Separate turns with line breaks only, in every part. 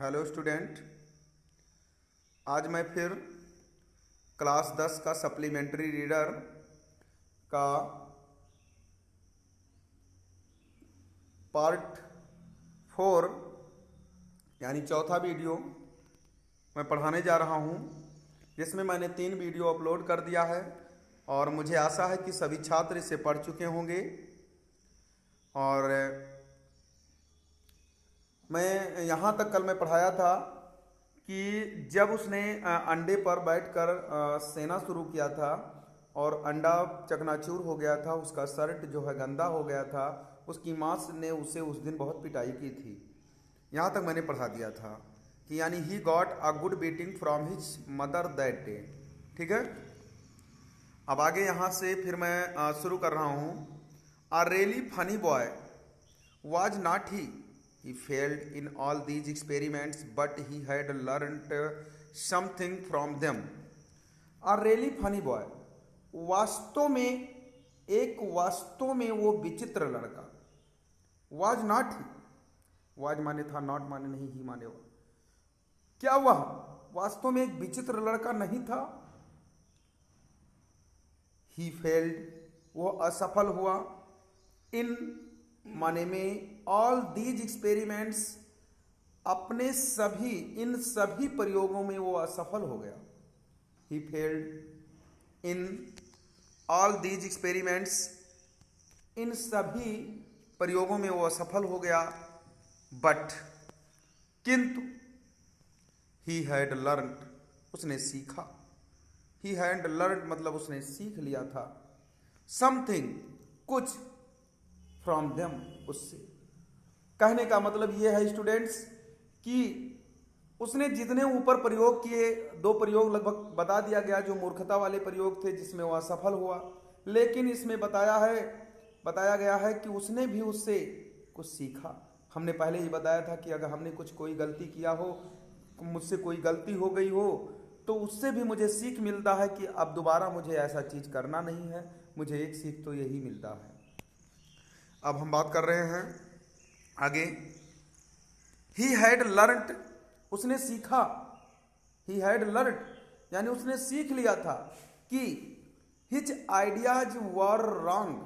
Hello student. आज मैं फिर क्लास 10 का सप्लीमेंट्री रीडर का पार्ट 4 यानी चौथा वीडियो मैं पढ़ाने जा रहा हूँ, जिसमें मैंने 3 वीडियो अपलोड कर दिया है और मुझे आशा है कि सभी छात्र इसे पढ़ चुके होंगे। और मैं यहाँ तक कल मैं पढ़ाया था कि जब उसने अंडे पर बैठकर सेना शुरू किया था और अंडा चकनाचूर हो गया था, उसका शर्ट जो है गंदा हो गया था, उसकी माँ ने उसे उस दिन बहुत पिटाई की थी। यहाँ तक मैंने पढ़ा दिया था कि यानी he got a good beating from his mother that day. ठीक है, अब आगे यहाँ से फिर मैं शुरू कर रहा हूँ। A really funny boy was not he. He failed in all these experiments, but he had learned something from them. A really funny boy. वास्तव में वो विचित्र लड़का। was not he. was माने था, not माने नहीं, ही माने वो। क्या वह वास्तव में एक विचित्र लड़का नहीं था? He failed, वो असफल हुआ। इन माने में ऑल दीज एक्सपेरिमेंट्स, अपने सभी इन सभी प्रयोगों में वो असफल हो गया। He failed in all these experiments, इन सभी प्रयोगों में वो असफल हो गया। बट किंतु ही हैड लर्न, उसने सीखा। ही हैड लर्न मतलब उसने सीख लिया था। समथिंग, कुछ, फ्रॉम देम, उससे। कहने का मतलब यह है स्टूडेंट्स कि उसने जितने ऊपर प्रयोग किए, 2 प्रयोग लगभग बता दिया गया जो मूर्खता वाले प्रयोग थे, जिसमें वह असफल हुआ। लेकिन इसमें बताया गया है कि उसने भी उससे कुछ सीखा। हमने पहले ही बताया था कि अगर हमने कोई गलती किया हो, मुझसे कोई गलती हो गई हो, तो उससे भी मुझे सीख मिलता है कि अब दोबारा मुझे ऐसा चीज करना नहीं है। मुझे एक सीख तो यही मिलता है। अब हम बात कर रहे हैं आगे। ही हैड लर्न्ड, उसने सीखा। ही हैड लर्न्ड यानी उसने सीख लिया था कि हिज आइडियाज वर रॉन्ग,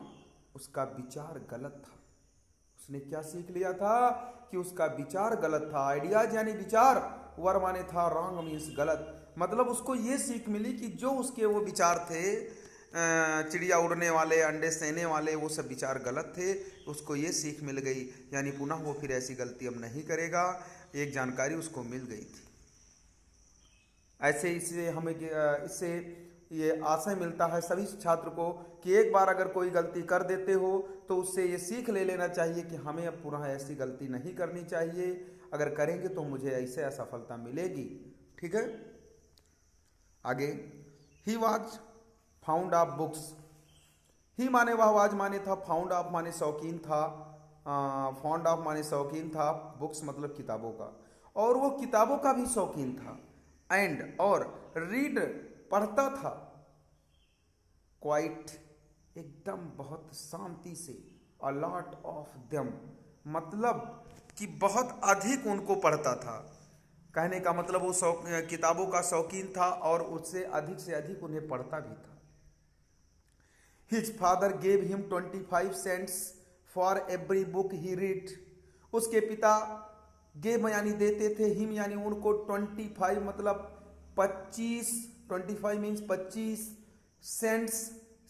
उसका विचार गलत था। उसने क्या सीख लिया था? कि उसका विचार गलत था। आइडियाज यानी विचार, वर माने था, रॉन्ग मीन्स गलत। मतलब उसको ये सीख मिली कि जो उसके वो विचार थे, चिड़िया उड़ने वाले, अंडे सेने वाले, वो सब विचार गलत थे। उसको ये सीख मिल गई, यानी पुनः वो फिर ऐसी गलती अब नहीं करेगा। एक जानकारी उसको मिल गई थी। ऐसे इससे ये आशय मिलता है सभी छात्र को कि एक बार अगर कोई गलती कर देते हो तो उससे ये सीख ले लेना चाहिए कि हमें अब पुनः ऐसी गलती नहीं करनी चाहिए। अगर करेंगे तो मुझे ऐसे असफलता मिलेगी। ठीक है, आगे। He was found of books. He माने वह, वाज माने था, फाउंड ऑफ माने शौकीन था, फाउंड ऑफ माने शौकीन था, बुक्स मतलब किताबों का, और वो किताबों का भी शौकीन था। एंड और रीड पढ़ता था, क्वाइट एकदम बहुत शांति से, अ लॉट ऑफ देम मतलब कि बहुत अधिक उनको पढ़ता था। कहने का मतलब वो किताबों का शौकीन था और उससे अधिक से अधिक उन्हें पढ़ता भी था। His father gave him 25 cents for every book he read. उसके पिता गेव यानी देते थे, हिम यानी उनको, 25 मतलब 25, 25 मीन्स 25 सेंट्स।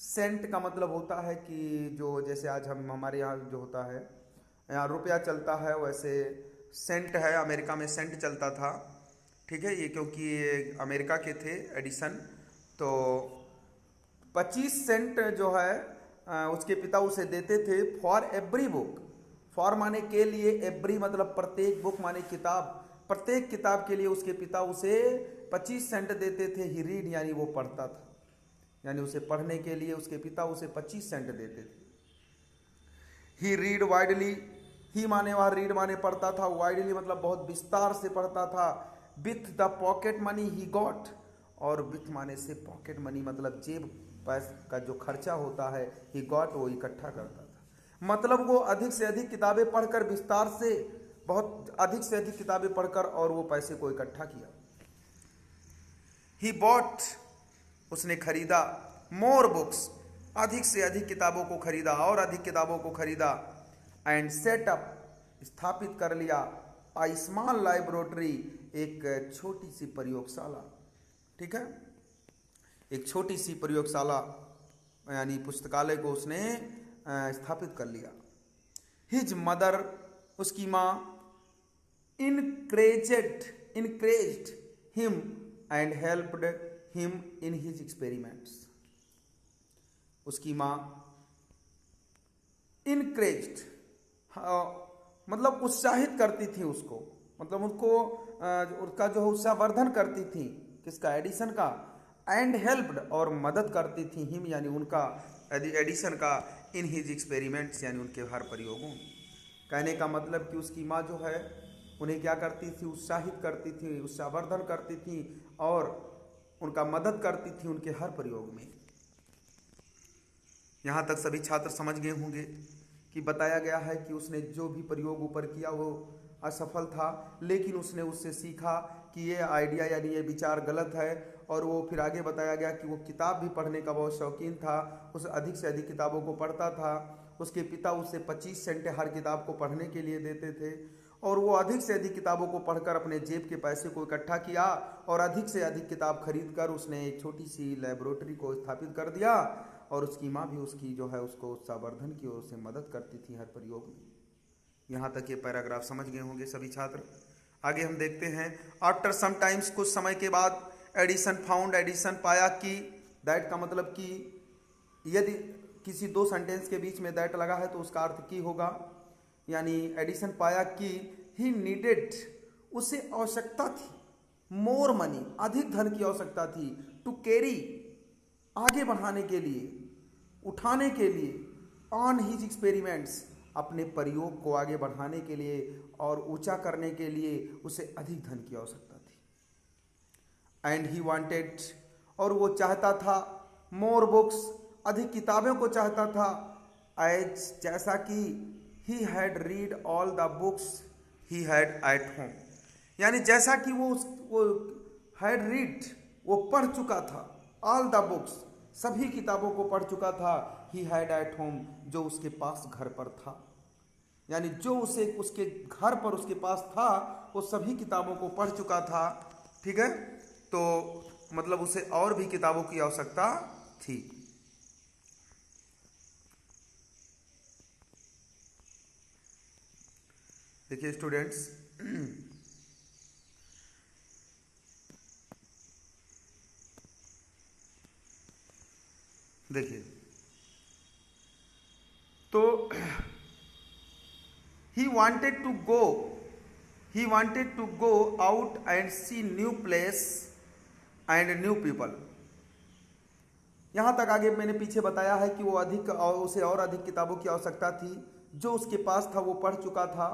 सेंट का मतलब होता है कि जो जैसे आज हमारे यहाँ जो होता है, यहाँ रुपया चलता है, वैसे सेंट है। अमेरिका में सेंट चलता था। ठीक है, ये क्योंकि ये अमेरिका के थे एडिसन, तो 25 सेंट जो है उसके पिता उसे देते थे फॉर एवरी बुक। फॉर माने के लिए, एवरी मतलब प्रत्येक, बुक माने किताब, प्रत्येक किताब के लिए उसके पिता उसे 25 सेंट देते थे। ही रीड यानी वो पढ़ता था, यानी उसे पढ़ने के लिए उसके पिता उसे 25 सेंट देते थे। ही रीड वाइडली, ही माने वह, रीड माने पढ़ता था, वाइडली मतलब बहुत विस्तार से पढ़ता था। With the pocket money he got, और विथ माने से पॉकेट मनी मतलब जेब पैसा का जो खर्चा होता है, ही गॉट वो इकट्ठा करता था। मतलब वो अधिक से अधिक किताबें पढ़कर विस्तार से बहुत अधिक से अधिक किताबें पढ़कर और वो पैसे को इकट्ठा किया। ही बॉट, उसने खरीदा, मोर बुक्स, अधिक से अधिक किताबों को खरीदा और अधिक किताबों को खरीदा। एंड सेट अप, स्थापित कर लिया, आ स्मॉल लाइब्रेटरी, एक छोटी सी प्रयोगशाला। ठीक है, एक छोटी सी प्रयोगशाला यानी पुस्तकालय को उसने स्थापित कर लिया। हिज मदर, उसकी माँ, increased him and helped him in his experiments. उसकी माँ इनक्रेज्ड मतलब उत्साहित करती थी उसको, मतलब उनको उसका जो उत्साहवर्धन करती थी, किसका, एडिसन का। एंड हेल्प्ड, और मदद करती थी, हिम यानी उनका, एडिसन का, इन हिज एक्सपेरिमेंट्स यानी उनके हर प्रयोगों। कहने का मतलब कि उसकी माँ जो है उन्हें क्या करती थी, उत्साहित करती थी, उत्साहवर्धन करती थी और उनका मदद करती थी उनके हर प्रयोग में। यहाँ तक सभी छात्र समझ गए होंगे कि बताया गया है कि उसने जो भी प्रयोग ऊपर किया वो असफल था, लेकिन उसने उससे सीखा कि ये आइडिया यानी ये विचार गलत है। और वो फिर आगे बताया गया कि वो किताब भी पढ़ने का बहुत शौकीन था, उस अधिक से अधिक किताबों को पढ़ता था। उसके पिता उसे 25 सेंट हर किताब को पढ़ने के लिए देते थे और वो अधिक से अधिक किताबों को पढ़कर अपने जेब के पैसे को इकट्ठा किया और अधिक से अधिक किताब खरीद कर उसने एक छोटी सी लैबोरेटरी को स्थापित कर दिया। और उसकी माँ भी उसकी जो है उसको उत्साहवर्धन की ओर से मदद करती थी हर प्रयोग में। यहाँ तक ये पैराग्राफ समझ गए होंगे सभी छात्र। आगे हम देखते हैं, आफ्टर सम टाइम्स, कुछ समय के बाद, एडिसन फाउंड, एडिसन पाया कि, दैट का मतलब कि यदि किसी दो सेंटेंस के बीच में दैट लगा है तो उसका अर्थ की होगा। यानी एडिसन पाया कि ही नीडेड, उसे आवश्यकता थी, मोर मनी, अधिक धन की आवश्यकता थी, टू कैरी, आगे बढ़ाने के लिए, उठाने के लिए, ऑन हिज एक्सपेरिमेंट्स, अपने प्रयोग को आगे बढ़ाने के लिए और ऊंचा करने के लिए उसे अधिक धन की आवश्यकता थी। एंड ही वांटेड, और वो चाहता था, मोर बुक्स, अधिक किताबों को चाहता था, एज, जैसा कि he had read all the books he had at home, यानी जैसा कि वो हैड रीड, वो पढ़ चुका था, ऑल द बुक्स, सभी किताबों को पढ़ चुका था, ही हैड एट होम, जो उसके पास घर पर था, यानी जो उसे उसके घर पर उसके पास था वो सभी किताबों को पढ़ चुका था। ठीक है, तो मतलब उसे और भी किताबों की आवश्यकता थी। देखिए स्टूडेंट्स, देखिए तो he wanted to go out and see new place and new people। यहाँ तक आगे मैंने पीछे बताया है कि वो अधिक और उसे और अधिक किताबों की आवश्यकता थी, जो उसके पास था वो पढ़ चुका था।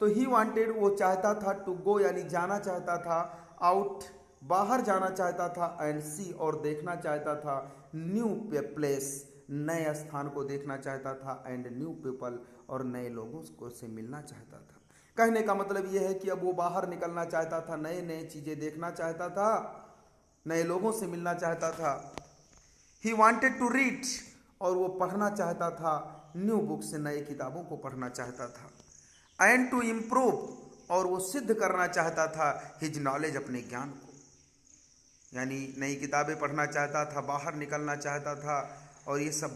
तो ही वांटेड, वो चाहता था, टू गो यानी जाना चाहता था, आउट बाहर जाना चाहता था, एंड सी और देखना चाहता था, न्यू प्लेस नए स्थान को देखना चाहता था, एंड न्यू पीपल और नए लोगों को से मिलना चाहता था। कहने का मतलब यह है कि अब वो बाहर निकलना चाहता था, नए नए चीज़ें देखना चाहता था, नए लोगों से मिलना चाहता था। ही वांटेड टू रीड, और वो पढ़ना चाहता था, न्यू बुक्स, नई किताबों को पढ़ना चाहता था, एंड टू इम्प्रूव, और वो सिद्ध करना चाहता था, हिज नॉलेज, अपने ज्ञान को, यानी नई किताबें पढ़ना चाहता था, बाहर निकलना चाहता था और ये सब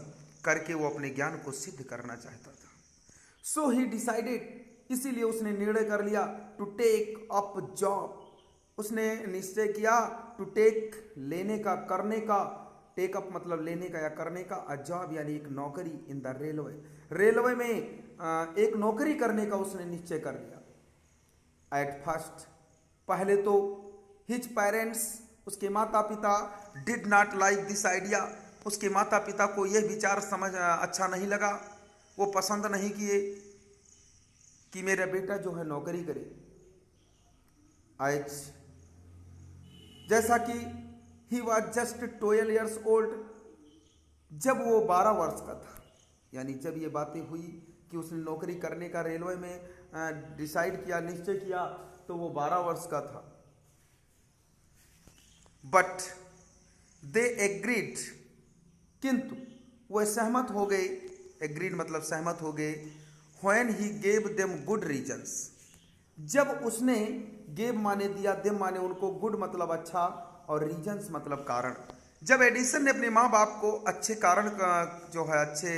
करके वो अपने ज्ञान को सिद्ध करना चाहता था। सो ही डिसाइडेड, इसीलिए उसने निर्णय कर लिया, टू टेक अप जॉब, उसने निश्चय किया, टू टेक लेने का, करने का, टेक अप मतलब लेने का या करने का, अ जॉब यानी एक नौकरी, इन द रेलवे, रेलवे में एक नौकरी करने का उसने निश्चय कर लिया। एट फर्स्ट, पहले तो, हिज पेरेंट्स, उसके माता पिता, did not like this idea, उसके माता पिता को यह विचार समझ अच्छा नहीं लगा, वो पसंद नहीं किए कि मेरा बेटा जो है नौकरी करे। आज जैसा कि he was just 12 years old, जब वो 12 वर्ष का था, यानी जब ये बातें हुई कि उसने नौकरी करने का रेलवे में डिसाइड किया, निश्चय किया, तो वो 12 वर्ष का था। बट दे एग्रीड, किंतु वह सहमत हो गए, एग्रीड मतलब सहमत हो गए, when he gave them good reasons, जब उसने गेव माने दिया, देम माने उनको, गुड मतलब अच्छा और रीजंस मतलब कारण। जब एडिसन ने अपने माँ बाप को अच्छे कारण का जो है अच्छे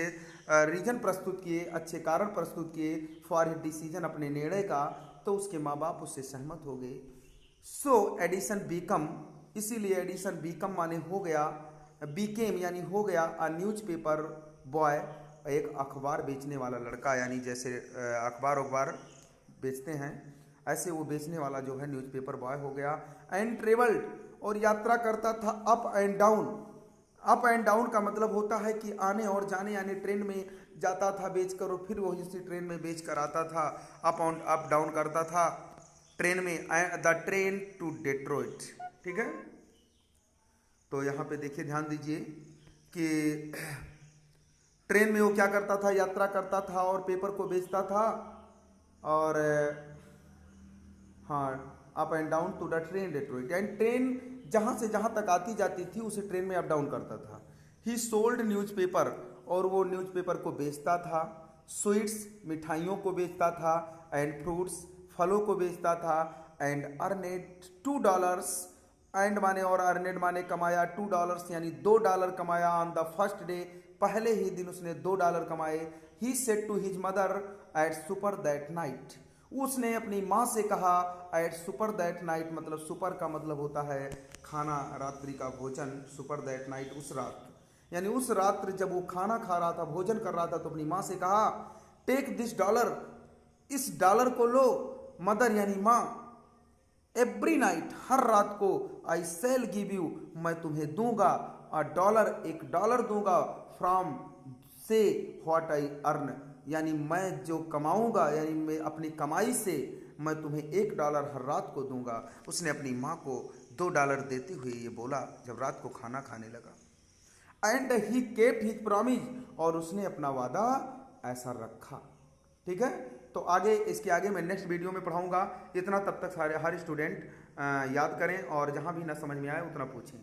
रीजन प्रस्तुत किए, अच्छे कारण प्रस्तुत किए फॉर हिज डिसीजन, अपने निर्णय का, तो उसके माँ बाप उससे सहमत हो गए। सो एडिसन बीकम, इसीलिए एडिसन बीकम माने हो गया, बीकेम यानी हो गया, अ न्यूज़पेपर बॉय, एक अखबार बेचने वाला लड़का, यानी जैसे अखबार बेचते हैं ऐसे वो बेचने वाला जो है न्यूज़पेपर बॉय हो गया। एंड ट्रेवल्ड, और यात्रा करता था up and down. Up and down का मतलब होता है कि आने और जाने, यानी ट्रेन में जाता था बेचकर और फिर वो इसी ट्रेन में बेच कर आता था, अप डाउन करता था ट्रेन में। द ट्रेन टू डेट्रॉइट, ठीक है। तो यहाँ पे देखिए, ध्यान दीजिए कि ट्रेन में वो क्या करता था, यात्रा करता था और पेपर को बेचता था, और हाँ, up and down to the train Detroit, यानी ट्रेन जहाँ से जहाँ तक आती जाती थी उसे ट्रेन में अप डाउन करता था। ही सोल्ड न्यूज़पेपर, और वो न्यूज़पेपर को बेचता था। स्वीट्स, मिठाइयों को बेचता था। एंड फ्रूट्स, फलों को बेचता था। एंड अर्नेड $2, एंड माने और अर्नेड माने कमाया, $2 यानी $2 कमाया। ऑन द फर्स्ट डे, पहले ही दिन उसने $2 कमाए। He said to his mother at supper that night, उसने अपनी माँ से कहा, एट सुपर दैट नाइट मतलब सुपर का मतलब होता है खाना, रात्रि का भोजन, सुपर दैट नाइट उस रात, यानी उस रात्र जब वो खाना खा रहा था, भोजन कर रहा था, तो अपनी माँ से कहा, टेक दिस $, इस $, को लो, मदर यानी माँ, एवरी नाइट, हर रात को, आई सेल गिव यू, मैं तुम्हें दूंगा, $1, $1 दूंगा, फ्रॉम से व्हाट आई अर्न, यानी मैं जो कमाऊंगा, यानी मैं अपनी कमाई से मैं तुम्हें $1 हर रात को दूंगा। उसने अपनी माँ को $2 देते हुए ये बोला जब रात को खाना खाने लगा। And he kept his promise, और उसने अपना वादा ऐसा रखा, ठीक है। तो आगे, इसके आगे मैं नेक्स्ट वीडियो में पढ़ाऊंगा। इतना तब तक सारे हर स्टूडेंट याद करें और जहाँ भी ना समझ में आए उतना पूछें।